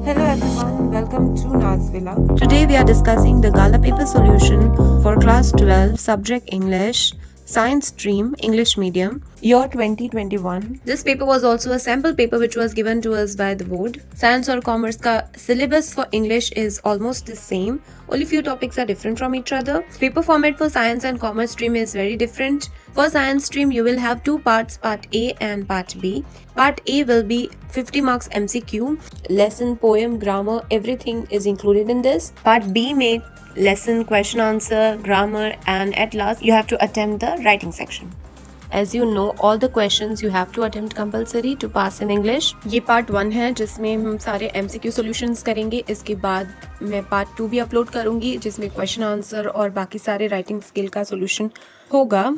Hello everyone, welcome to Naz Villa. Today we are discussing the Gala paper solution for class 12 subject English science stream English medium year 2021. This paper was also a sample paper which was given to us by the board. Science or commerce का syllabus for English is almost the same. Only few topics are different from each other. Paper format for science and commerce stream is very different. For science stream you will have two parts, part A and part B. Part A will be 50 marks MCQ, lesson, poem, grammar, everything is included in this. Part B may lesson, question answer, grammar, and at last you have to attempt the writing section. As you know, all the questions you have to attempt compulsory to pass in English. ये part 1 है जिसमें हम सारे MCQ solutions करेंगे. इसके बाद मैं part 2 भी अपलोड करूंगी जिसमें question answer और बाकी सारे writing skill का solution होगा.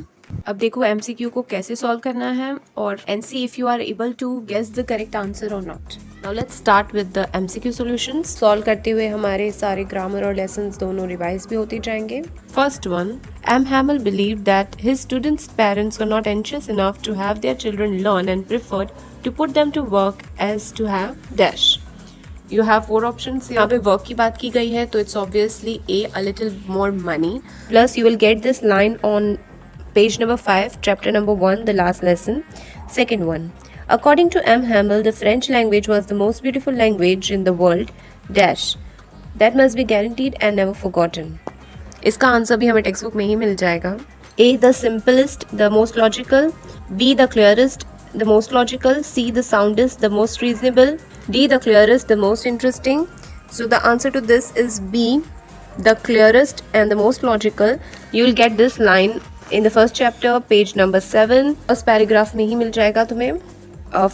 अब देखो MCQ को कैसे सॉल्व करना है और and see if you are able to guess the correct answer or not. Now let's start with the MCQ solutions. Solve करते हुए हमारे सारे ग्रामर और लेसन्स दोनों रिवाइज भी होते जाएंगे. First one, M. Hamel believed that his students' parents were not anxious enough to have their children learn and preferred to put them to work as to have dash. You have four options. यहाँ पे work की बात की गई है तो it's obviously a little more money. Plus you will get this line on page number 5, chapter number 1, the last lesson. Second one. According to M. Hamel, the French language was the most beautiful language in the world. Dash. That must be guaranteed and never forgotten. इसका answer भी हमें text book में ही मिल जाएगा. A. The simplest, the most logical. B. The clearest, the most logical. C. The soundest, the most reasonable. D. The clearest, the most interesting. So the answer to this is B. The clearest and the most logical. You will get this line in the first chapter, page number 7. First paragraph में ही मिल जाएगा तुम्हें.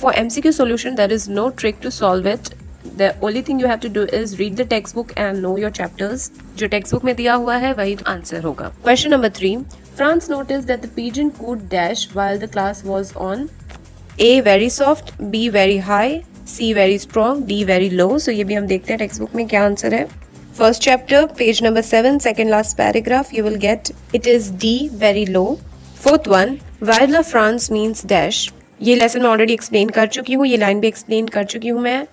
For MCQ solution, there is no trick to solve it. The only thing you have to do is read the textbook and know your chapters. जो textbook में दिया हुआ है वही answer होगा. Question number 3. France noticed that the pigeon cooed dash while the class was on. A. Very soft. B. Very high. C. Very strong. D. Very low. So ये भी हम देखते हैं textbook में क्या answer है. First chapter, page number 7, second last paragraph, you will get it is D, very low. Fourth one, while the France means dash. ये lesson में already explain कर चुकी हूँ, ये line भी explain कर चुकी हूँ मैं.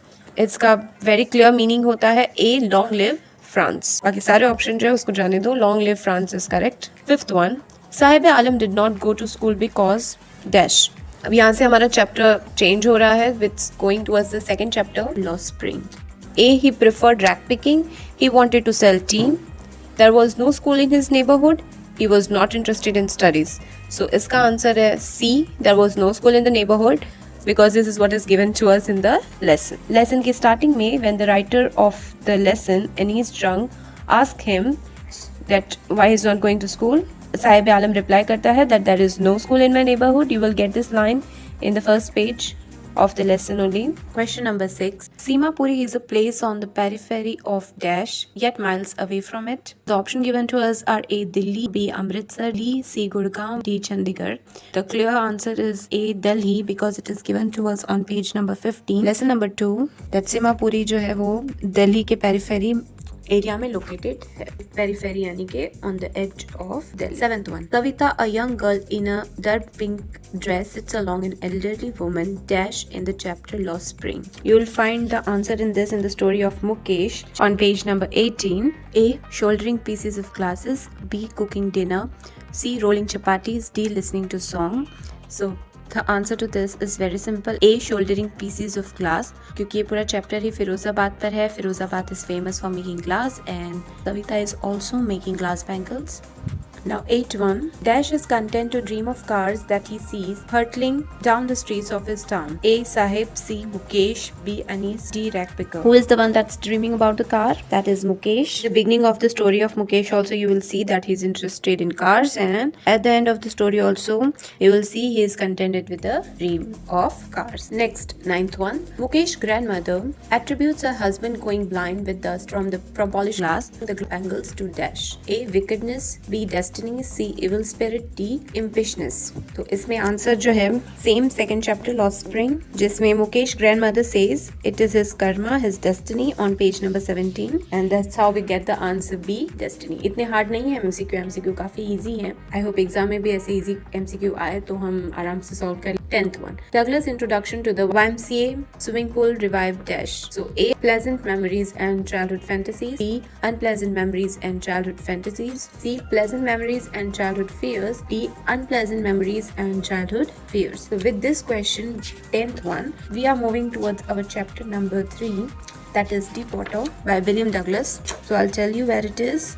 इसका very clear meaning होता है A, long live France. बाकी सारे option जो है उसको जाने दो, long live France is correct. Fifth one, Sahib Alam did not go to school because dash. अब यहाँ से हमारा chapter change हो रहा है with going towards the second chapter, Lost Spring. A. He preferred rag picking. He wanted to sell tea. There was no school in his neighborhood. He was not interested in studies. So इसका answer है C. There was no school in the neighborhood because this is what is given to us in the lesson. Lesson की starting में when the writer of the lesson Anis Jung asked him that why he's not going to school, Sahib Alam reply करता है that there is no school in my neighborhood. You will get this line in the first page of the lesson only. Question number 6. Simapuri is a place on the periphery of dash yet miles away from it. The option given to us are A. Delhi, B. Amritsar, D. C. Gurgaon, D. Chandigarh. The clear answer is A. Delhi because it is given to us on page number 15. Lesson number 2. That Simapuri जो है वो दिल्ली के periphery area में located है. Periphery यानी के on the edge of Delhi. Seventh one, Kavita a young girl in a dark pink dress sits along an elderly woman dash in the chapter lost spring. You will find the answer in this in the story of Mukesh on page number 18. A. Shouldering pieces of glasses. B. Cooking dinner. C. Rolling chapatis. D. Listening to song. So the answer to this is very simple. A. Shouldering pieces of glass. क्योंकि ये पूरा chapter ही फिरोजाबाद पर है. Firozabad is famous for making glass and Kavita is also making glass bangles. Now 8-1. Dash is content to dream of cars that he sees hurtling down the streets of his town. A. Sahib. C. Mukesh. B. Anis. D. Rag picker. Who is the one that's dreaming about the car? That is Mukesh. The beginning of the story of Mukesh also you will see that he's interested in cars, and at the end of the story also you will see he is contented with the dream of cars. Next, 9th one. Mukesh's grandmother attributes her husband going blind with dust from polished glass the angles to dash. A. Wickedness. B. Destiny. C. Evil spirit. D. Impishness. तो इसमें answer जो है same second chapter lost spring जिसमें Mukesh grandmother says it is his karma his destiny on page number 17 and that's how we get the answer B destiny. इतने hard नहीं है MCQ काफी easy है. आई होप एग्जाम में भी ऐसे इजी एमसीक्यू आए तो हम आराम से सॉल्व करें. 10th one, Douglas introduction to the YMCA swimming pool revived dash. So A, pleasant memories and childhood fantasies. B, unpleasant memories and childhood fantasies. C, pleasant memories and childhood fears. D, unpleasant memories and childhood fears. So with this question, 10th one, we are moving towards our chapter number 3, that is Deepwater by William Douglas. So I'll tell you where it is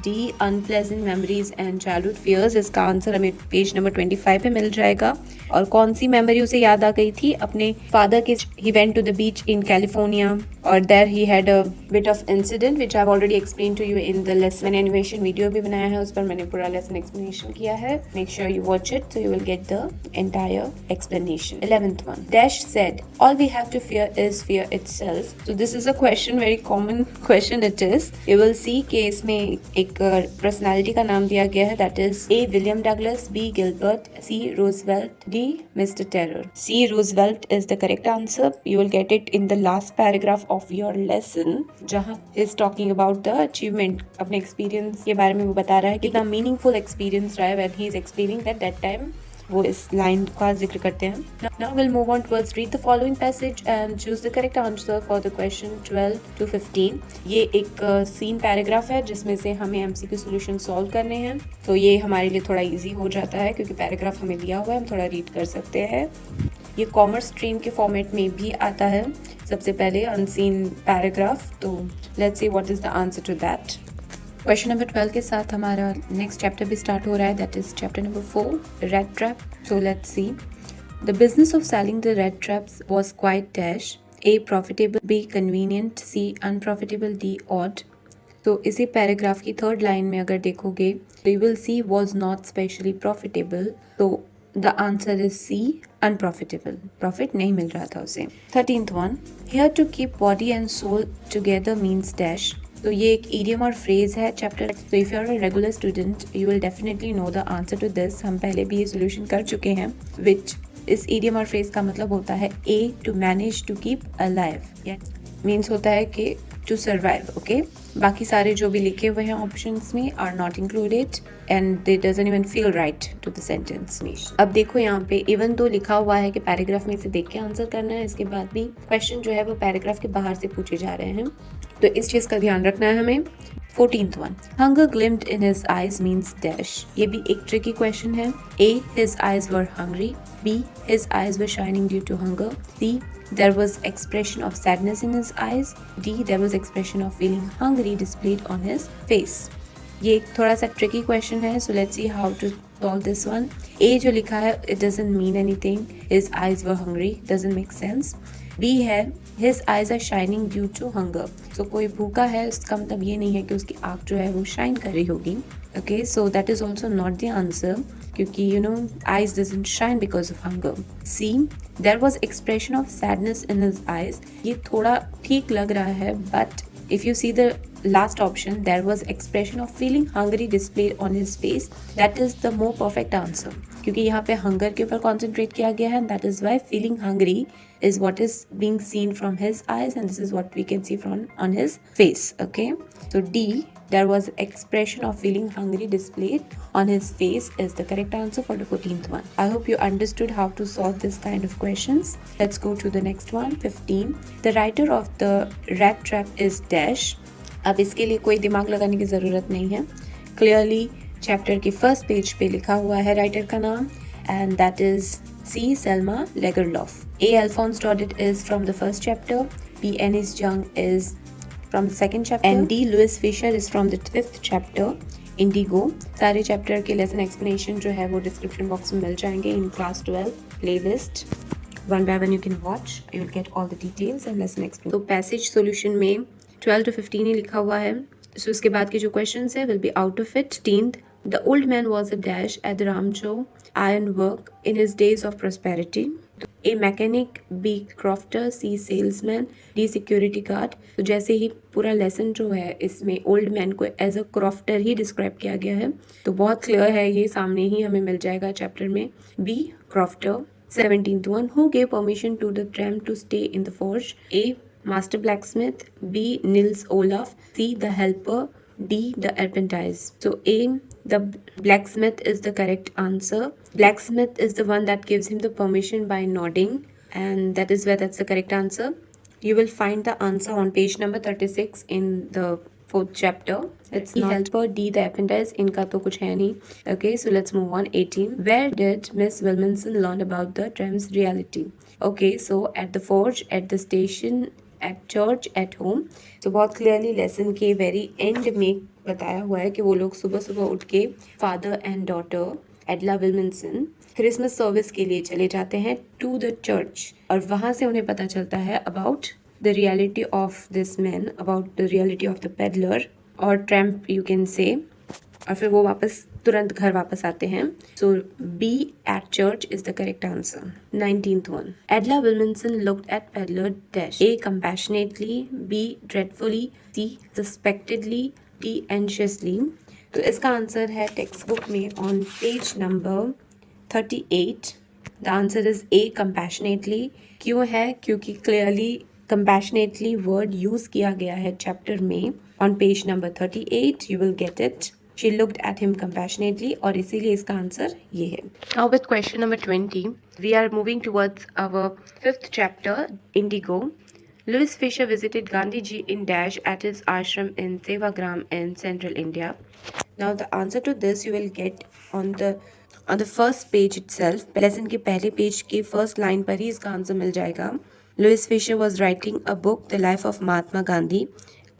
D, unpleasant memories and childhood fears. इसका answer हमें page number 25 पे मिल जाएगा। और कौन सी memory उसे याद आ गई थी? अपने फादर के, he went to the beach in California और there he had a bit of incident which I've already explained to you in the lesson. मैंने animation video भी बनाया है, उस पर मैंने पूरा lesson explanation किया है। Make sure you watch it so you will get the entire explanation. 11th one, Dash said, all we have to fear is fear itself. So this is a question, very common question it is. You will see कि इसमें एक personality का नाम दिया गया है, that is A, William Douglas, B, Gilbert, C, Roosevelt, D, Mr. Terror. C, Roosevelt is the correct answer. You will get it in the last paragraph of your lesson, जहाँ is talking about the achievement. अपने experience के बारे में वो बता रहा है कितना meaningful experience रहा है when he is explaining that time. वो इस लाइन का जिक्र करते हैं. Now we'll move on towards read the following passage and choose the correct answer for the question 12 to 15. ये एक सीन पैराग्राफ है जिसमें से हमें MCQ सॉल्यूशन सॉल्व करने हैं, तो ये हमारे लिए थोड़ा इजी हो जाता है क्योंकि पैराग्राफ हमें दिया हुआ है, हम थोड़ा रीड कर सकते हैं. ये कॉमर्स स्ट्रीम के फॉर्मेट में भी आता है. सबसे पहले अनसीन पैराग्राफ, तो let's see what is the answer to that. Question number 12 के साथ हमारा नेक्स्ट चैप्टर भी स्टार्ट हो रहा है, that is chapter number 4, red trap. So let's see. The business of selling the red traps was quite dash. A, profitable, B, convenient, C, unprofitable, D, odd. तो इसी paragraph की third line में अगर देखोगे तो you will C was not specially profitable. तो the answer is C, unprofitable. Profit नहीं मिल रहा था उसे. 13th one, here to keep body and soul together means dash. तो ये एक idiom और phrase है चैप्टर. तो if you are a regular student you will definitely know the answer to this. हम पहले भी ये सोल्यूशन कर चुके हैं. विच इस idiom और phrase का मतलब होता है A, to manage to keep alive. Means होता है कि to survive. ओके, बाकी सारे जो भी लिखे हुए हैं ऑप्शंस में are not included and they doesn't even feel right to the sentence. अब देखो यहाँ पे इवन तो लिखा हुआ है कि पैराग्राफ में से देख के आंसर करना है, इसके बाद भी क्वेश्चन जो है वो पैराग्राफ के बाहर से पूछे जा रहे हैं, तो इस चीज का ध्यान रखना है हमें. 14th one, hunger gleamed in his eyes means dash. ये भी एक tricky question है. A, his eyes were hungry. B, his eyes were shining due to hunger. C, there was expression of sadness in his eyes. D, there was expression of feeling hungry displayed on his face. ये एक थोड़ा सा tricky question है, so let's see how to solve this one. A जो लिखा है it doesn't mean anything. His eyes were hungry, doesn't make sense. B है his eyes are shining due to hunger. So कोई भूखा है इसका मतलब ये नहीं है कि उसकी आँख जो है वो शाइन कर रही होगी. Okay, so that is also not the answer क्योंकि you know eyes doesn't shine because of hunger. C, there was expression of sadness in his eyes. ये थोड़ा ठीक लग रहा है, but if you see the last option, there was expression of feeling hungry displayed on his face. That is the more perfect answer क्योंकि यहाँ पे hunger के ऊपर concentrate किया गया है, and that is why feeling hungry is what is being seen from his eyes and this is what we can see from on his face. Okay, so D, there was expression of feeling hungry displayed on his face is the correct answer for the 14th one. I hope you understood how to solve this kind of questions. Let's go to the next one. 15, the writer of the rat trap is dash. अब इसके लिए कोई दिमाग लगाने की ज़रूरत नहीं है. Clearly चैप्टर के फर्स्ट पेज पे लिखा हुआ है राइटर का नाम and that is C, Selma Lagerlof. A, Alphonse Daudet is from the first chapter. B, Ennis Jung is from the second chapter. And D, Louis Fisher is from the 5th chapter. Indigo. सारे chapter के lesson explanation जो है वो description box में मिल जाएंगे in class 12 playlist. One by one you can watch. You will get all the details and lesson explanation. तो passage solution में 12 to 15 ही लिखा हुआ है. So उसके बाद के जो क्वेश्चंस है will be out of it. 15th, the old man was a dash at the Ramjo iron work in his days of prosperity. A mechanic, B crofter, C salesman, D security guard. तो जैसे ही पूरा lesson जो है इसमें old man को as a crofter ही describe किया गया है, तो बहुत क्लियर है, ये सामने ही हमें मिल जाएगा चैप्टर में. B crofter. 17th one, who gave permission to the tramp to stay in the forge? A master blacksmith, B Nils Olaf, C the helper, D the apprentice. So A The blacksmith is the correct answer. Blacksmith is the one that gives him the permission by nodding, and that is where that's the correct answer. You will find the answer on page number 36 in the 4th chapter. It's the helper, D the apprentice. इनका तो कुछ है नहीं. Okay, so let's move on. 18. Where did Miss Williamson learn about the tram's reality? Okay, so at the forge, at the station, at church, at home. So बहुत clearly lesson के very end में बताया हुआ है कि वो लोग सुबह सुबह उठ के father and daughter Edla Willmansson Christmas service के लिए चले जाते हैं टू द चर्च, और वहाँ से उन्हें पता चलता है about the reality of this man, about the reality of the peddler और ट्रैम्प यू कैन से, और फिर वो वापस तुरंत घर वापस आते हैं. So B at church is the correct answer. 19th one. Edla Willmansson looked at peddler dash. A compassionately, B dreadfully, C suspectedly, D anxiously. तो इसका आंसर है टेक्स्ट बुक में on page number 38. The answer is A compassionately. क्यों है? क्योंकि clearly compassionately word use किया गया है चैप्टर में. On page number 38 you will get it. She looked at him compassionately, और इसीलिए इसका आंसर ये है. Now with question number 20 we are moving towards our 5th chapter Indigo. Louis Fisher visited Gandhi ji in dash at his ashram in Sevagram in central India. Now the answer to this you will get on the first page itself. Lesson के पहले page की first line पर ही इसका answer मिल जाएगा. Louis Fisher was writing a book, The Life of Mahatma Gandhi.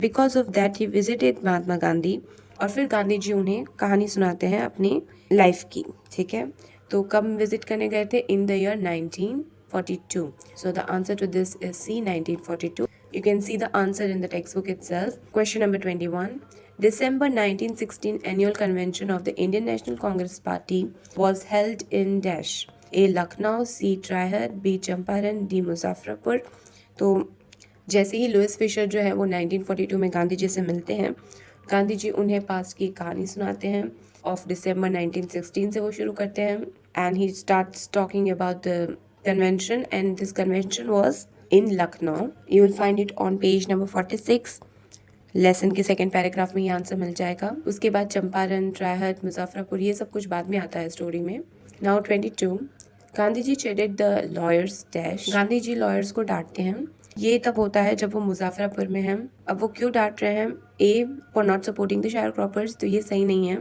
Because of that he visited Mahatma Gandhi. और फिर गांधी जी उन्हें कहानी सुनाते हैं अपनी लाइफ की. ठीक है, तो कब विजिट करने गए थे? In the year 1942. So the answer to this is C, 1942. You can see the answer in the textbook itself. Question number 21. December 1916 annual convention of the Indian National Congress Party was held in dash. A. Lucknow, C. Trihar, B. Champaran, D. Muzaffarpur. तो जैसे ही Louis Fisher जो है वो 1942 में गांधी जी से मिलते हैं, गांधी जी उन्हें पास्ट की कहानी सुनाते हैं. ऑफ दिसंबर 1916 से वो शुरू करते हैं, and he starts talking about the convention, and this convention was in Lucknow. You will find it on page number 46. Lesson के सेकेंड पैराग्राफ में ये आंसर मिल जाएगा. उसके बाद चंपारण, ट्रायहट, मुजफ्फरपुर, ये सब कुछ बाद में आता है स्टोरी में. Now 22. Gandhi ji chided the lawyers dash. Gandhi ji lawyers को डांटते हैं. ये तब होता है जब वो मुजफ्फरपुर में हैं. अब वो क्यों डांट रहे हैं? A for not supporting the share croppers, तो ये सही नहीं है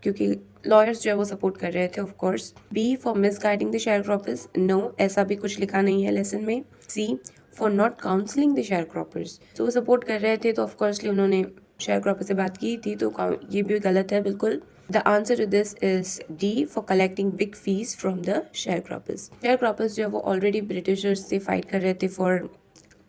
क्योंकि लॉयर्स जो है वो सपोर्ट कर रहे थे of course. B for misguiding the share croppers, no ऐसा भी कुछ लिखा नहीं है लेसन में. C for not counselling the share croppers, तो वो सपोर्ट कर रहे थे तो ऑफ कोर्सली उन्होंने शेयर क्रॉपर से बात की थी, तो ये भी गलत है बिल्कुल. The answer to this is D for collecting big fees from the share croppers. Share croppers जो है वो ऑलरेडी ब्रिटिशर्स से फाइट कर रहे थे for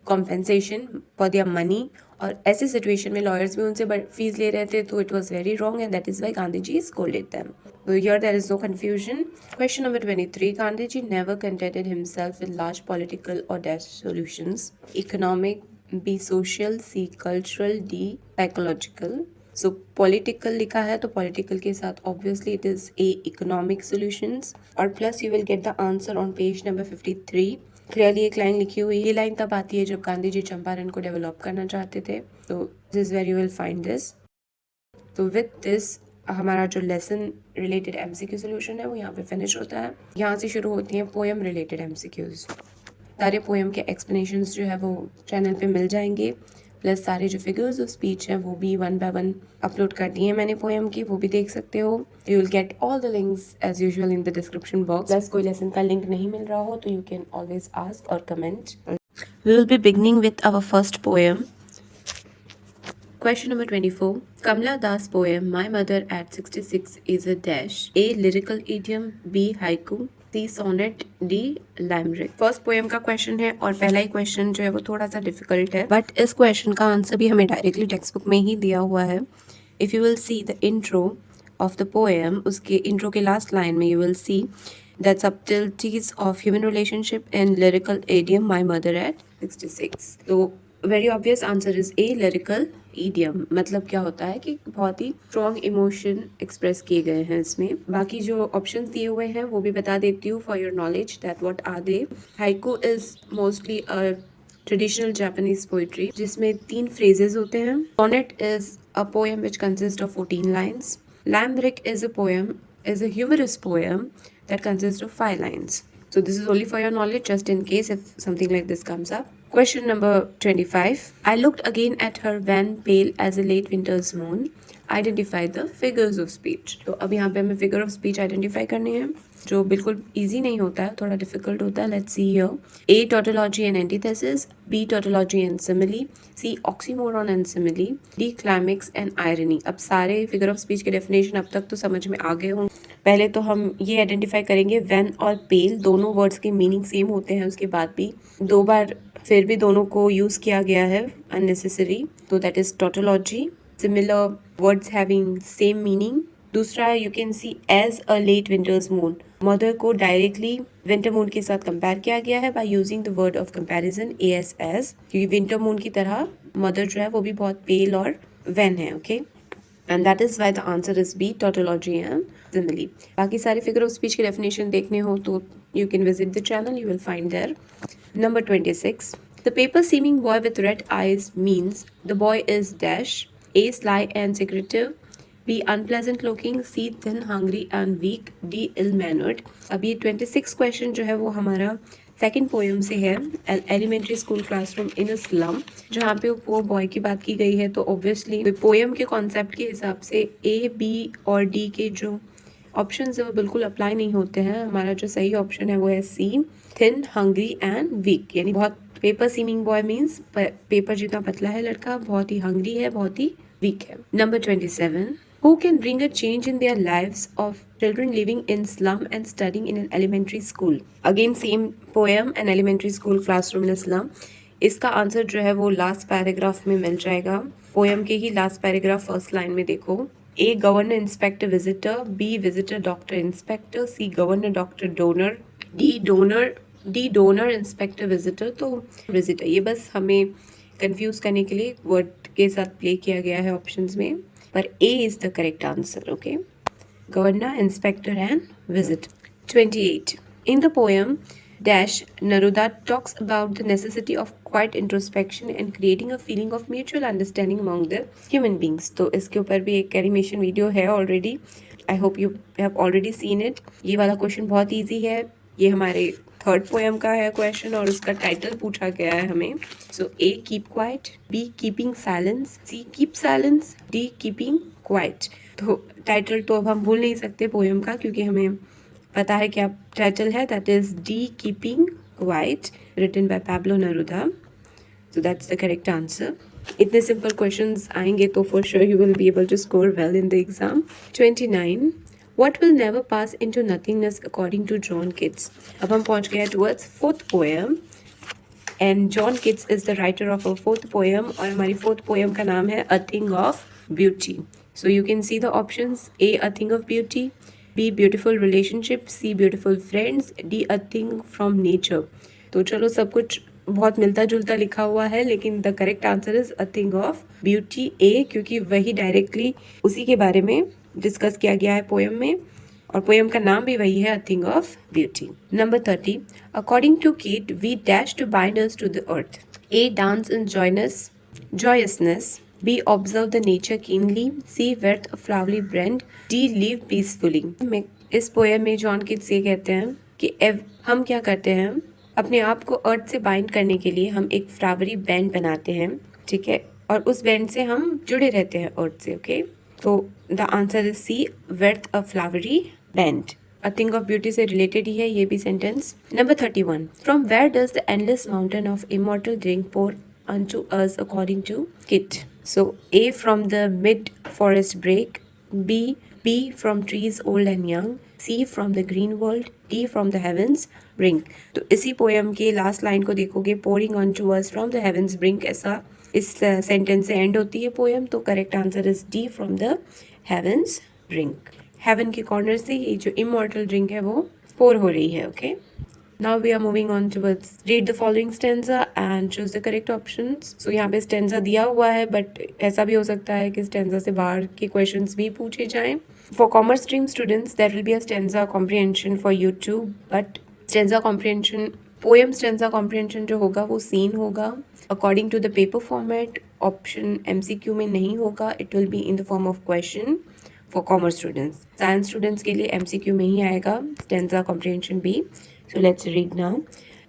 compensation for their money, और ऐसे सिचुएशन में लॉयर्स भी उनसे फीस ले रहे थे, तो it was very wrong and that is why Gandhi ji scolded them. So here there is no confusion. Question number 23. Gandhiji never contented himself with large political or dash solutions. Economic, B social, C cultural, D psychological. So political लिखा है तो political के साथ obviously it is A economic solutions, और plus you will get the answer on page number 53. Clearly एक line लिखी हुई. ये लाइन तब आती है जब गांधी जी चंपारण को डेवलप करना चाहते थे. तो this is where you will find this. तो विथ दिस हमारा जो लेसन रिलेटेड एमसीक्यू सोल्यूशन है वो यहाँ पे फिनिश होता है. यहाँ से शुरू होती हैं पोएम रिलेटेड एमसीक्यूज. सारे पोएम के एक्सप्लेनेशंस जो है वो चैनल पे मिल जाएंगे, प्लस सारे जो फिगर्स ऑफ स्पीच हैं वो भी 1 by 1 अपलोड कर दिए हैं मैंने पोएम की, वो भी देख सकते हो. You will get all the links as usual in the description box. Plus कोई लेसन का लिंक नहीं मिल रहा हो तो यू कैन ऑलवेज आस्क और comment. We will be beginning with our first poem. Question number 24. Kamla Das poem My Mother at 66 is a dash. A. Lyrical idiom, B. Haiku, C. Sonnet, D. Limerick. First poem का question है और पहला ही question जो है वो थोड़ा सा difficult है, बट इस क्वेश्चन का आंसर भी हमें डायरेक्टली टेक्स्ट बुक में ही दिया हुआ है. If you will see the intro of the poem, उसके इंट्रो के लास्ट लाइन में you will see that subtleties of human relationship in lyrical idiom my mother at 66. तो very obvious answer is a lyrical idiom. मतलब क्या होता है कि बहुत ही स्ट्रॉन्ग इमोशन एक्सप्रेस किए गए हैं इसमें. बाकी जो ऑप्शंस दिए हुए हैं वो भी बता देती हूँ for your knowledge that what are they. Haiku is mostly a traditional Japanese poetry जिसमें 3 फ्रेजेस होते हैं. Sonnet is a poem which consist of 14 lines. Lambrick is a humorous poem that consists of 5 lines. So this is only for your knowledge, just in case if something like this comes up. Question number 25. I looked again at her van pale as a late winter's moon. Identify the figures of speech. तो अब यहाँ पे हमें figure of speech identify करनी है, जो बिल्कुल easy नहीं होता है, थोड़ा difficult होता है. Let's see here. A. Tautology and antithesis. B. Tautology and simile. C. Oxymoron and simile. D. Climax and irony. अब सारे figure of speech के definition अब तक तो समझ में आ गए होंगे. पहले तो हम ये आइडेंटिफाई करेंगे when और pale दोनों वर्ड्स के मीनिंग सेम होते हैं. उसके बाद भी 2 बार फिर भी दोनों को यूज़ किया गया है unnecessary, तो that is tautology. Similar words having same meaning. दूसरा है you can see as a late winter's moon. Mother को डायरेक्टली विंटर मून के साथ कंपेयर किया गया है by using the word of comparison as as, क्योंकि विंटर मून की तरह मदर जो है वो भी बहुत पेल और वैन है. Okay, and that is why the answer is B, tautology and simile. बाकी सारे फिगर ऑफ स्पीच के डेफिनेशन देखने हो तो you can visit the channel, you will find there. Number 26. The paper seeming boy with red eyes means the boy is dash. A. Sly and secretive. B. Unpleasant looking. C. Thin, hungry and weak. D. Ill mannered. अब ये 26 question जो है वो हमारा second poem से है, elementary school classroom in a slum, जहाँ पे वो बॉय की बात की गई है. तो ऑब्वियसली पोएम के कॉन्सेप्ट के हिसाब से A, B और D के जो ऑप्शंस है वो बिल्कुल अप्लाई नहीं होते हैं. हमारा जो सही ऑप्शन है वो है C, thin, hungry and weak. यानी बहुत paper seeming boy means paper जितना पतला है लड़का, बहुत ही हंग्री है, बहुत ही वीक है. Number 27. Who can bring a change in their lives of children living in slum and studying in an elementary school? Again same poem, an elementary school classroom in a slum. इसका answer जो है वो last paragraph में मिल जाएगा. Poem के ही last paragraph first line में देखो. A. Governor, Inspector, Visitor. B. Visitor, Doctor, Inspector. C. Governor, Doctor, Donor. D. Donor, Inspector, Visitor. तो Visitor, ये बस हमें कंफ्यूज करने के लिए वर्ड के साथ प्ले किया गया है ऑप्शंस में, पर A is the correct answer. Okay, Governor, Inspector and Visitor. 28. In the poem dash, Neruda talks about the necessity of quiet introspection and creating a feeling of mutual understanding among the human beings. तो इसके ऊपर भी एक animation video है already. I hope you have already seen it. ये वाला question बहुत easy है. ये हमारे थर्ड पोएम का है क्वेश्चन और उसका टाइटल पूछा गया है हमें. सो A. Keep quiet. B. Keeping silence. C. Keep silence. D. Keeping quite. तो टाइटल तो अब हम भूल नहीं सकते पोएम का, क्योंकि हमें पता है क्या टाइटल है. That is D. Keeping quiet, written by Pablo Neruda. So that's the correct answer. इतने सिंपल क्वेश्चंस आएंगे तो for sure you will be able to score well in the exam. 29. What will never pass into nothingness according to John Keats? अब हम पहुंच गए towards fourth poem and John Keats is the writer of a fourth poem और हमारी fourth poem का नाम है A Thing of Beauty. So you can see the options. A. A Thing of Beauty. B. Beautiful Relationship. C. Beautiful Friends. D. A Thing from Nature. तो चलो सब कुछ बहुत मिलता जुलता लिखा हुआ है, लेकिन the correct answer is a thing of beauty A, क्योंकि वही डायरेक्टली उसी के बारे में डिस्कस किया गया है पोएम में और पोएम का नाम भी वही है, a thing of beauty. Number 30. According to Keats we dash to bind us to the earth. A. Dance in joyousness. B. Observe the nature keenly. C. Wear a flowery brand. D. Live peacefully. इस poem में John Keats ये कहते हैं कि हम क्या करते हैं, अपने आप को अर्थ से बाइंड करने के लिए हम एक फ्लावरी बैंड बनाते हैं, ठीक है, और उस बैंड से हम जुड़े रहते हैं अर्थ से. ओके, तो the answer is C, where a flowery band. A thing of beauty से रिलेटेड ही है ये भी sentence. Number 31. From where does the endless mountain of immortal drink pour unto us according to Kit? So A. from the mid forest break. B. from trees old and young. C. from the green world. D. from the heavens brink. तो इसी poem के last line को देखोगे, pouring onto us from the heavens brink, ऐसा इस sentence से and होती है पोएम. तो correct answer is D. from the heavens brink. Heaven के कॉर्नर से ये जो इमॉर्टल ड्रिंक है वो पोर हो रही है. Okay, Now we are moving on towards read the following stanza and choose the correct options. So यहाँ पे stanza दिया हुआ है, but ऐसा भी हो सकता है कि stanza से बाहर के questions भी पूछे जाएं. For commerce stream students, there will be a stanza comprehension for you too, but stanza comprehension, poem stanza comprehension जो होगा वो scene होगा. According to the paper format, option MCQ में नहीं होगा. It will be in the form of question. For commerce students. Science students के लिए MCQ में ही आएगा, stanza comprehension B. So let's read now.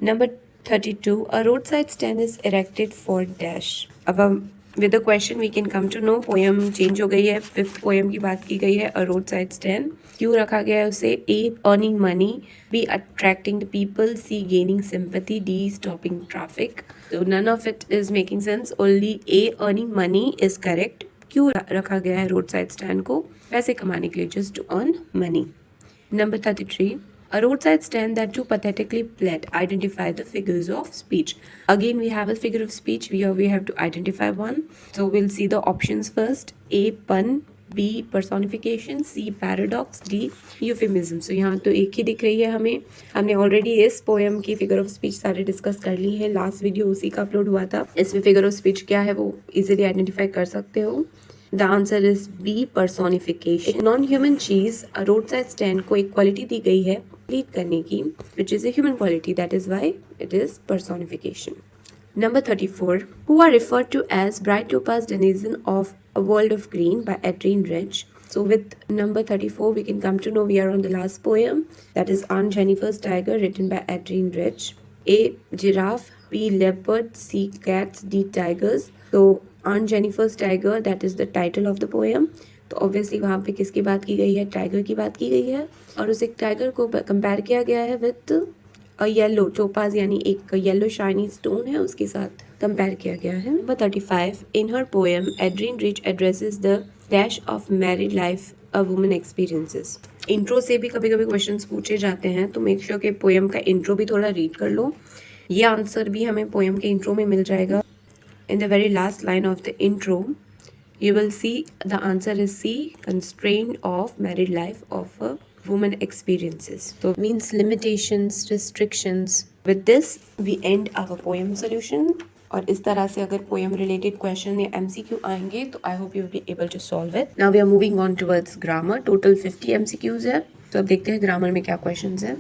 Number 32, a roadside stand is erected for dash. अब हम with the question we can come to know poem change हो गई है. फिफ्थ पोएम की बात की गई है. A roadside stand क्यों रखा गया है उसे? A, earning money, B, attracting the people, C, gaining sympathy, D, stopping traffic. So none of it is making sense. Only A, earning money is correct. क्यों रखा गया है रोड साइड स्टैंड को? पैसे कमाने के लिए, just to earn money. Number 33, a roadside stand that too pathetically pled. Identify the figures of speech. Again, we have a figure of speech. We have to identify one. So we'll see the options first. A, pun. B, personification. C, paradox. D, euphemism. So यहाँ तो एक ही दिख रही है हमें. हमने already इस poem की फिगर ऑफ स्पीच सारे डिस्कस कर ली है. लास्ट वीडियो उसी का अपलोड हुआ था. इसमें फिगर ऑफ स्पीच क्या है वो इजीली आइडेंटिफाई कर सकते हो. The answer is B, personification. एक non-human चीज roadside stand को एक क्वालिटी दी गई है लीड करने की, which is a human quality. That is why it is personification. Number 34, who are referred to as bright topaz denizen of A World of Green by Adrienne Rich. So with number 34, we can come to know we are on the last poem. That is Aunt Jennifer's Tiger, written by Adrienne Rich. A, giraffe. B, leopard. C, cats. D, tigers. So Aunt Jennifer's Tiger, that is the title of the poem. तो obviously वहाँ पे किसकी बात की गई है? Tiger की बात की गई है. और उस एक टाइगर को कंपेयर किया गया है विथ अ येलो टोपाज, यानी एक येलो शाइनी स्टोन है, उसके साथ कंपेयर किया गया है. Number 35, in her poem एड्रीन rich addresses the dash of married life a woman experiences. Intro से भी कभी कभी क्वेश्चंस पूछे जाते हैं, तो मेक श्योर कि पोएम का इंट्रो भी थोड़ा रीड कर लो. ये आंसर भी हमें पोएम के इंट्रो में मिल जाएगा. In the very last line of the intro, you will see the answer is C, constraint of married life of a woman experiences. So means limitations, restrictions. With this, we end our poem solution. और इस तरह से अगर poem related question या MCQ आएंगे तो I hope you will be able to solve it. Now we are moving on towards grammar. Total 50 MCQs है. तो अब देखते हैं ग्रामर में क्या questions है.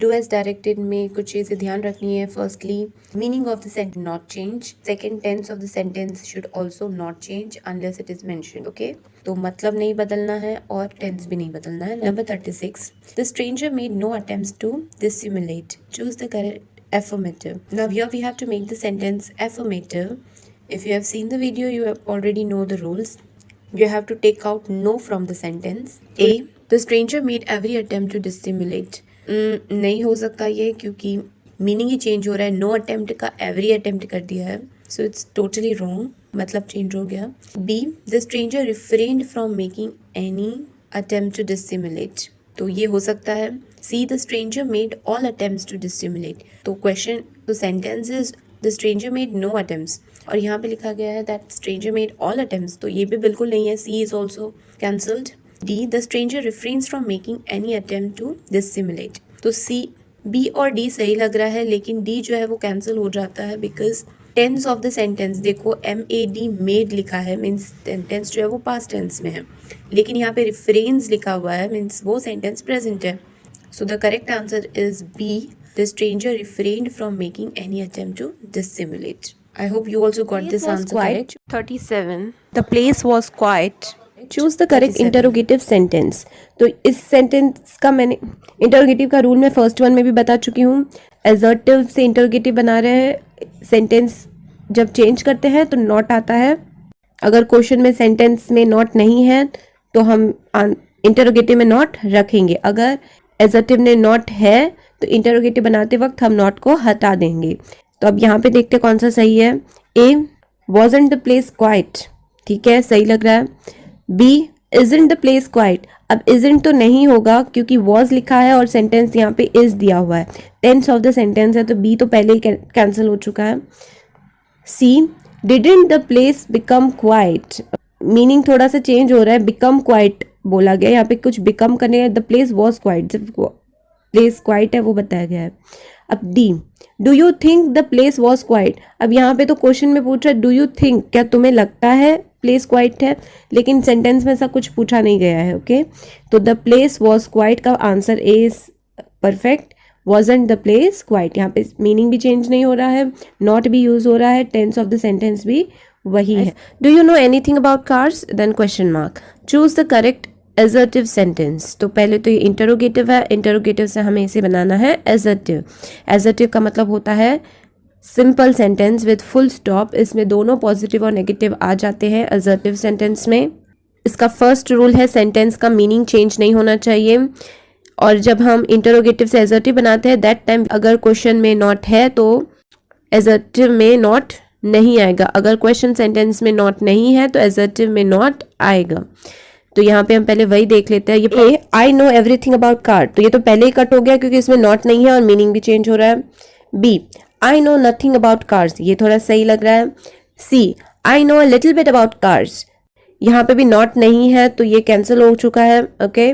डू एज डायरेक्टेड में कुछ चीज़ें ध्यान रखनी है. Firstly, meaning of the sentence not change. Second, tense of the sentence should also not change unless it is mentioned. Okay, तो मतलब नहीं बदलना है और टेंस भी नहीं बदलना है. Number 36, the stranger made no attempts to dissimulate. Choose the correct affirmative. Now here we have to make the sentence affirmative. If you have seen the video, you have already know the rules. You have to take out no from the sentence. A, the stranger made every attempt to dissimulate. नहीं हो सकता ये, क्योंकि meaning ही change हो रहा है. No attempt का every attempt कर दिया है, सो इट्स टोटली रॉन्ग, मतलब चेंज हो गया. B, the stranger refrained from making any attempt to dissimulate. तो ये हो सकता है. C, the stranger made all attempts to dissimulate. तो क्वेश्चन, तो sentence is the stranger made no attempts, और यहाँ पे लिखा गया है that stranger made all attempts, तो ये भी बिल्कुल नहीं है. सी is also cancelled. D, the stranger refrains from making any attempt to dissimulate. तो C, B और D सही लग रहा है, लेकिन D जो है वो कैंसिल हो जाता है because tense of the sentence देखो MAD मेड लिखा है, मीन्स सेंटेंस जो है वो पास्ट टेंस में है, लेकिन यहाँ पे रिफ्रेन्स लिखा हुआ है, मीन्स वो सेंटेंस प्रेजेंट है. So the correct answer is B, the stranger refrained from making any attempt to dissimulate. I hope you also got this answer correct. 37, the place was quiet. Choose the correct interrogative sentence. तो इस sentence का मैंने interrogative का rule मैं first one में भी बता चुकी हूँ. एजर्टिव से इंटरोगेटिव बना रहे हैं. सेंटेंस जब चेंज करते हैं तो नॉट आता है. अगर क्वेश्चन में सेंटेंस में नॉट नहीं है तो हम इंटरोगेटिव में नॉट रखेंगे. अगर एजर्टिव ने नॉट है तो इंटरोगेटिव बनाते वक्त हम नॉट को हटा देंगे. तो अब यहाँ पे देखते कौन सा सही है. A, wasn't the place quite. ठीक है, सही लग रहा है. B, isn't the place quiet. अब isn't तो नहीं होगा क्योंकि was लिखा है और सेंटेंस यहाँ पे is दिया हुआ है. टेंस ऑफ द सेंटेंस है, तो बी तो पहले ही कैंसिल हो चुका है. सी, didn't the place become quiet. Meaning थोड़ा सा चेंज हो रहा है. become quiet बोला गया, यहाँ पे कुछ become करने का. द प्लेस was quiet, जब प्लेस क्वाइट है वो बताया गया है. अब D, do you think the place was quite. अब यहाँ पे तो क्वेश्चन में पूछ रहा है डू यू थिंक, क्या तुम्हें लगता है प्लेस क्वाइट है, लेकिन सेंटेंस में ऐसा कुछ पूछा नहीं गया है. ओके, तो द प्लेस वॉज क्वाइट का answer A is perfect. Wasn't the place quite, यहाँ पे मीनिंग भी चेंज नहीं हो रहा है, नॉट भी यूज हो रहा है, टेंस ऑफ द सेंटेंस भी वही है. Do you know anything about cars? Then question mark. Choose the correct assertive sentence. तो पहले तो ये इंटरोगेटिव है, इंटरोगेटिव से हमें इसे बनाना है एजर्टिव. एजर्टिव का मतलब होता है simple sentence with full stop. इसमें दोनों पॉजिटिव और नेगेटिव आ जाते हैं एजर्टिव सेंटेंस में. इसका फर्स्ट रूल है सेंटेंस का मीनिंग चेंज नहीं होना चाहिए. और जब हम इंटरोगेटिव से एजर्टिव बनाते हैं दैट टाइम अगर क्वेश्चन में नॉट है तो एजर्टिव में नॉट नहीं आएगा. अगर क्वेश्चन सेंटेंस में नॉट नहीं है तो एजर्टिव में नॉट आएगा. तो यहाँ पे हम पहले वही देख लेते हैं. ये I know everything about car, तो ये तो पहले ही कट हो गया क्योंकि इसमें नॉट नहीं है और मीनिंग भी चेंज हो रहा है. B I know nothing about cars, ये थोड़ा सही लग रहा है. C I know a little bit about cars, यहाँ पे भी नॉट नहीं है तो ये कैंसिल हो चुका है. ओके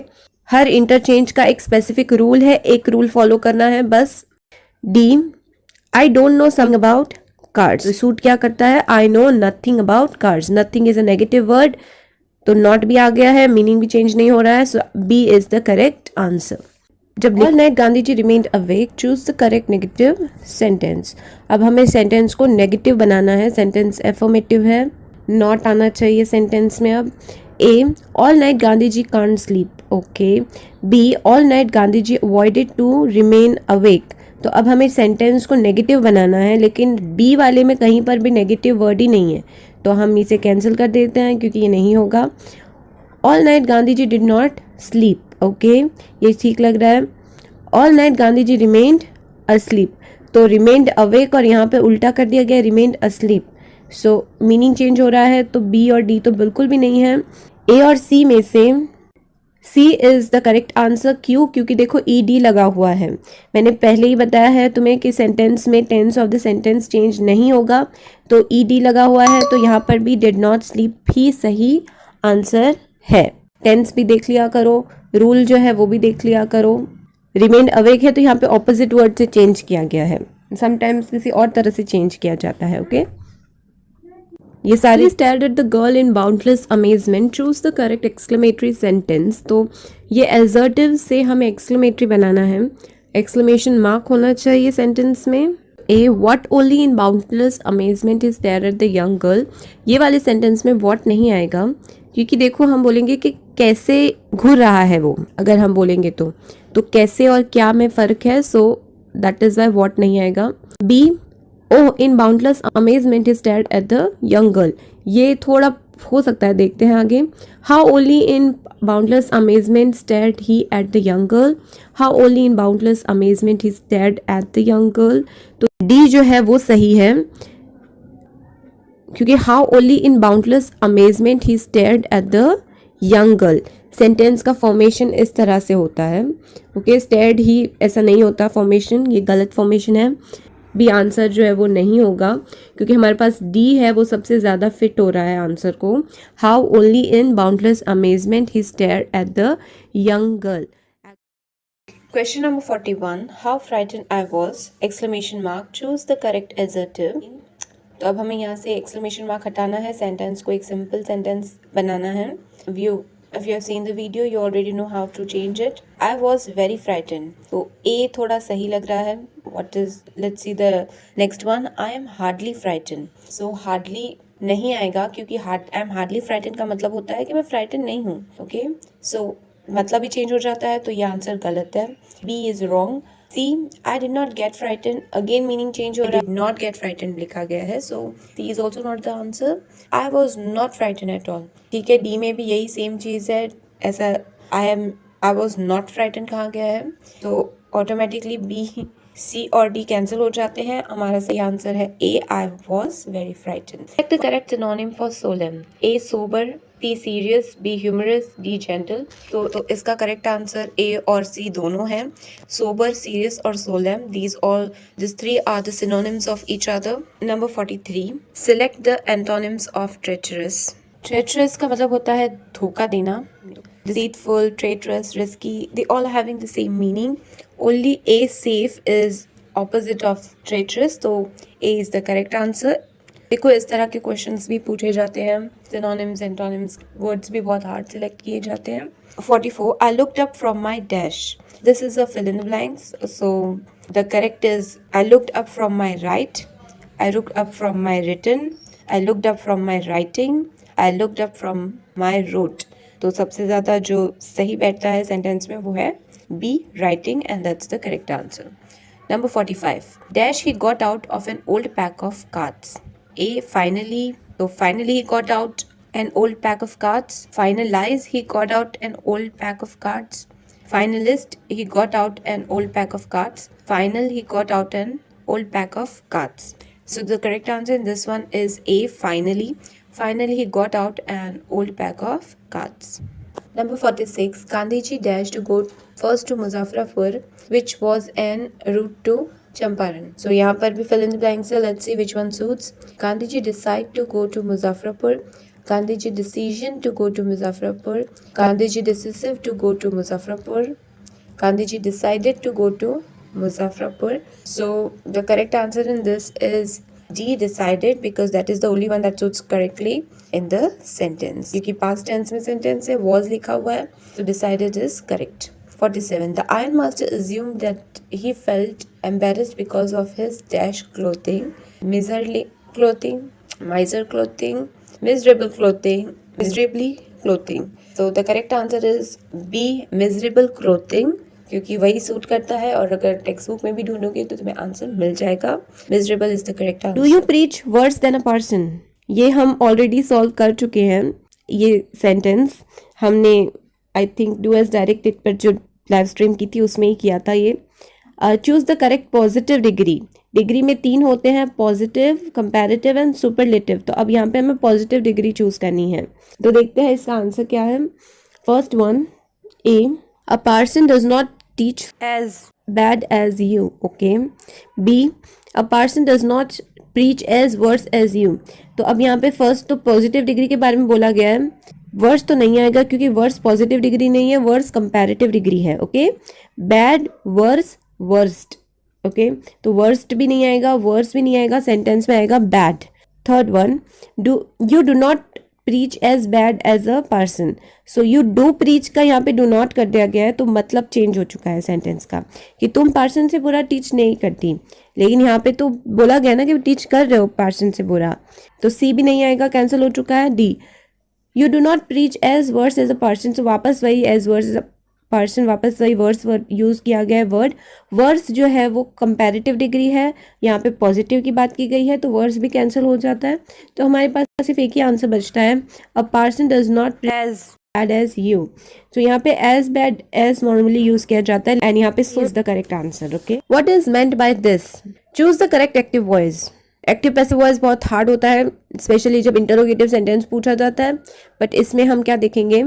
हर इंटरचेंज का एक स्पेसिफिक रूल है, एक रूल फॉलो करना है बस. D I don't know something about cars, suit क्या करता है? आई know nothing about cars. Nothing is a negative word तो नॉट भी आ गया है, मीनिंग भी चेंज नहीं हो रहा है. So B is the correct answer. जब all night Gandhi ji remained awake, choose the correct negative sentence. अब हमें सेंटेंस को नेगेटिव बनाना है. सेंटेंस एफर्मेटिव है, नॉट आना चाहिए सेंटेंस में. अब A all night Gandhi ji can't sleep. Okay. B all night Gandhi ji avoided to remain awake. तो अब हमें सेंटेंस को नेगेटिव बनाना है लेकिन बी वाले में कहीं पर भी नेगेटिव वर्ड ही नहीं है तो हम इसे कैंसिल कर देते हैं क्योंकि ये नहीं होगा. All night Gandhi ji did not sleep. Okay ये ठीक लग रहा है. All night Gandhi ji remained asleep, तो रिमेन्ड अवेक और यहाँ पे उल्टा कर दिया गया remained asleep. So meaning change हो रहा है तो बी और डी तो बिल्कुल भी नहीं है. ए और सी में से सी इज द करेक्ट आंसर. क्यों? क्योंकि देखो ई डी लगा हुआ है. मैंने पहले ही बताया है तुम्हें कि सेंटेंस में tense of the sentence change नहीं होगा तो ई डी लगा हुआ है तो यहाँ पर भी डिड नॉट स्लीप ही सही आंसर है. टेंस भी देख लिया करो, रूल जो है वो भी देख लिया करो. रिमेन अवेक है तो यहाँ पे ऑपोजिट वर्ड से चेंज किया गया है, समटाइम्स किसी और तरह से चेंज किया जाता है. ओके ये सारी stared at the girl in boundless amazement. Choose the correct exclamatory sentence. तो ये एजर्टिव से हमें एक्सक्लेमेटरी बनाना है. एक्सक्लेमेशन मार्क होना चाहिए सेंटेंस में. A what only in boundless amazement is stare at the young girl. ये वाले सेंटेंस में व्हाट नहीं आएगा क्योंकि देखो हम बोलेंगे कि कैसे घूर रहा है वो. अगर हम बोलेंगे तो कैसे और क्या में फर्क है. So that is why what नहीं आएगा. B oh in boundless amazement is stared at the young girl, ये थोड़ा हो सकता है, देखते हैं आगे. How only in boundless amazement stared ही at the young girl. How only in boundless amazement ही stared at the young girl. तो डी जो है वो सही है क्योंकि how only in boundless amazement ही stared at the young girl. Sentence का फॉर्मेशन इस तरह से होता है. ओके स्टेयर्ड ही ऐसा नहीं होता फॉर्मेशन, ये गलत फॉर्मेशन है. बी आंसर जो है वो नहीं होगा क्योंकि हमारे पास डी है वो सबसे ज़्यादा फिट हो रहा है आंसर को. How only in boundless amazement he stair at the young girl. Question number 41 how frighten I was exclamation mark. Choose the correct adjective. तो अब हमें यहाँ से एक्सक्लेमेशन मार्क हटाना है, सेंटेंस को एक सिंपल सेंटेंस बनाना है. If you have seen the video, you already know how to change it. I was very frightened. तो A थोड़ा सही लग रहा है. Let's see the next one. I am hardly frightened. So hardly नहीं आएगा क्योंकि I am hardly frightened का मतलब होता है कि मैं frightened नहीं हूँ. Okay? So मतलब ही चेंज हो जाता है तो ये आंसर गलत है. B is wrong. C I did not get frightened. Again meaning change हो रहा है. Did not get frightened लिखा गया है. So C is also not the answer. I was not frightened at all. ठीक है D में भी यही सेम चीज़ है. ऐसा I was not frightened कहा गया है. तो ऑटोमेटिकली B C और D कैंसिल हो जाते हैं. हमारा सही आंसर है A I was very frightened. Select the correct synonym for solemn. A sober, B serious, B humorous, D gentle. तो इसका करेक्ट आंसर A और C दोनों हैं. Sober, serious और solemn. These three are the synonyms of each other. Number 43. Select the antonyms of treacherous. Treacherous का मतलब होता है धोखा देना. Deceitful, traitorous, risky. They all having the same meaning. Only A safe is opposite of traitorous. तो A is the correct answer. देखो इस तरह के क्वेश्चंस भी पूछे जाते हैं. सिनोनिम्स एंटोनिम्स वर्ड्स भी बहुत हार्ड सिलेक्ट किए जाते हैं. 44 I looked up from my dash. This is a fill in the blanks. So the correct is I looked up from my right. I looked up from my written. I looked up from my writing, I looked up from my wrote. तो सबसे ज़्यादा जो सही बैठता है sentence में वो है B, writing, and that's the correct answer. Number 45. Dash he got out of an old pack of cards. A, finally. So finally he got out an old pack of cards. Finalize, he got out an old pack of cards. Finalist, he got out an old pack of cards. Final, he got out an old pack of cards. So the correct answer in this one is A, finally. Finally, he got out an old pack of cards. Number 46. Gandhiji dashed to go first to Muzaffarpur, which was en route to Champaran. So यहाँ पर भी fill in the blanks है. Let's see which one suits. Gandhiji decide to go to Muzaffarpur. Gandhiji decision to go to Muzaffarpur. Gandhiji decisive to go to Muzaffarpur. Gandhiji decided to go to Muzaffarpur. So the correct answer in this is D, decided, because that is the only one that suits correctly in the sentence. क्योंकि past tense में sentence है, was लिखा हुआ है, so decided is correct. 47. The iron master assumed that he felt embarrassed because of his dash clothing, miserly clothing, miser clothing, miserable clothing, miserably clothing. So the correct answer is B, miserable clothing, क्योंकि वही suit करता है और अगर text book में भी ढूंढोगे तो तुम्हें आंसर मिल जाएगा. Miserable is the correct answer. Do you preach words then a person? ये हम ऑलरेडी सॉल्व कर चुके हैं. ये सेंटेंस हमने I think do as directed पर जो लाइव स्ट्रीम की थी उसमें ही किया था. ये choose the correct positive degree. Degree में 3 होते हैं, पॉजिटिव, कंपैरेटिव एंड सुपरलेटिव. तो अब यहाँ पे हमें पॉजिटिव डिग्री चूज करनी है. तो देखते हैं इसका आंसर क्या है. First one, A, a person does not teach as bad as you. Okay. B, a person does not preach as worse as you. तो अब यहाँ पे फर्स्ट तो पॉजिटिव डिग्री के बारे में बोला गया है. वर्स तो नहीं आएगा क्योंकि वर्स पॉजिटिव डिग्री नहीं है, वर्स कंपैरेटिव डिग्री है. Okay. Bad, worse, worst. Okay. तो वर्स्ट भी नहीं आएगा, वर्स भी नहीं आएगा, सेंटेंस में आएगा bad. Third one, you do not preach as bad as a person. So you do preach का यहाँ पे डू नॉट कर दिया गया है, तो मतलब चेंज हो चुका है सेंटेंस का कि तुम पर्सन से बुरा टीच नहीं करती, लेकिन यहाँ पे तो बोला गया ना कि टीच कर रहे हो पर्सन से बुरा. तो सी भी नहीं आएगा, कैंसिल हो चुका है. D, you do not preach as worse as a person. So वापस वही as worse as a person, वापस वही वर्स यूज किया गया है वर्ड. वर्स जो है वो कंपैरेटिव डिग्री है, यहाँ पे पॉजिटिव की बात की गई है, तो वर्स भी कैंसिल हो जाता है. तो हमारे पास सिर्फ एक ही आंसर बचता है. A person does not as bad as you. तो यहाँ पे as bad as normally use किया जाता है एंड यहाँ पे so is the correct answer. Okay. What is meant by this? Choose the correct active voice. Active passive voice बहुत hard होता है, स्पेशली जब इंटरोगेटिव सेंटेंस पूछा जाता है. बट इसमें हम क्या देखेंगे,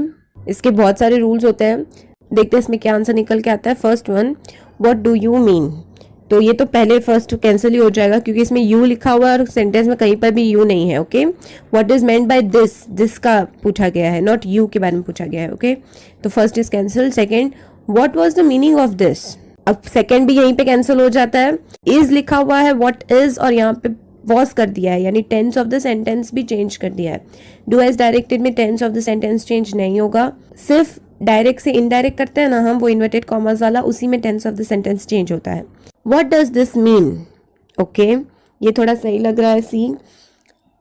इसके बहुत सारे रूल्स होते हैं. देखते हैं इसमें क्या आंसर निकल के आता है. First one, what do you mean. तो ये तो पहले फर्स्ट कैंसिल ही हो जाएगा क्योंकि इसमें यू लिखा हुआ है और सेंटेंस में कहीं पर भी यू नहीं है. Okay. What is meant by this, this का पूछा गया है, नॉट यू के बारे में पूछा गया है. ओके. तो first is cancel. Second, what was the meaning of this. अब सेकेंड भी यहीं पे कैंसिल हो जाता है. इज लिखा हुआ है, व्हाट इज, और यहाँ पे वॉज कर दिया है, यानी टेंस ऑफ द सेंटेंस भी चेंज कर दिया है. डू एज डायरेक्टेड में tense of the sentence change नहीं होगा, सिर्फ डायरेक्ट से इनडायरेक्ट करते हैं ना हम, वो इन्वर्टेड कॉमर्स वाला, उसी में tense of the sentence change होता है. What does this mean. Okay, ये थोड़ा सही लग रहा है. C,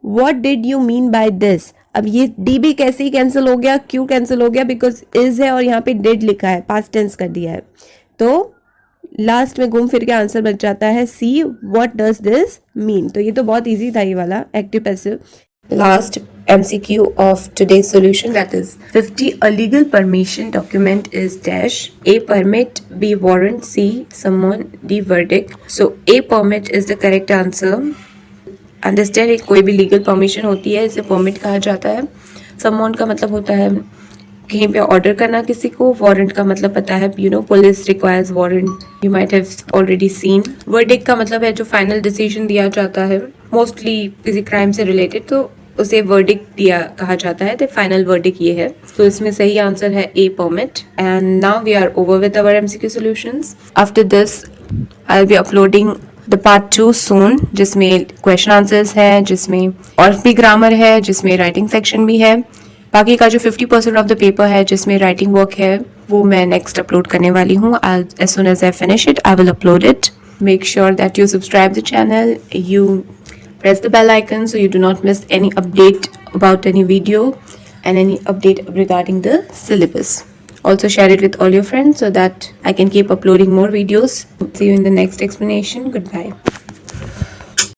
what did you mean by this. अब ये डी भी कैसे ही कैंसिल हो गया, क्यों कैंसिल हो गया, बिकॉज इज है और यहाँ पे डिड लिखा है, पास्ट टेंस कर दिया है. तो लास्ट में घूम फिर के आंसर बच जाता है C, what does this mean. तो ये तो बहुत इजी था ये वाला active passive. Last MCQ of today's solution, that is 50. A legal permission document is dash. A, permit. B, warrant. C, summon. D, verdict. So A, permit is the correct answer. Understand, एक कोई भी legal permission होती है इसे permit कहा जाता है. Summon का मतलब होता है कहीं पे ऑर्डर करना किसी को. वारंट का मतलब पता है, you know, police requires warrant, you might have already seen. Verdict का मतलब है जो फाइनल डिसीजन दिया जाता है, मोस्टली किसी क्राइम से रिलेटेड, तो उसे वर्डिक्ट दिया कहा जाता है. तो फाइनल वर्डिक्ट ये है. तो इसमें सही आंसर है A, permit. And now we are over with our MCQ solutions. After this I will be uploading the part 2 soon, जिसमें क्वेश्चन आंसर्स है, जिसमें और भी ग्रामर है, जिसमें राइटिंग सेक्शन भी है. बाकी का जो 50% ऑफ द पेपर है जिसमें राइटिंग वर्क है वो मैं नेक्स्ट अपलोड करने वाली हूँ. As soon as I finish it, I will upload it. Make sure that you subscribe the channel, you Press the bell icon so you do not miss any update about any video and any update regarding the syllabus. Also share it with all your friends so that I can keep uploading more videos. See you in the next explanation. Goodbye.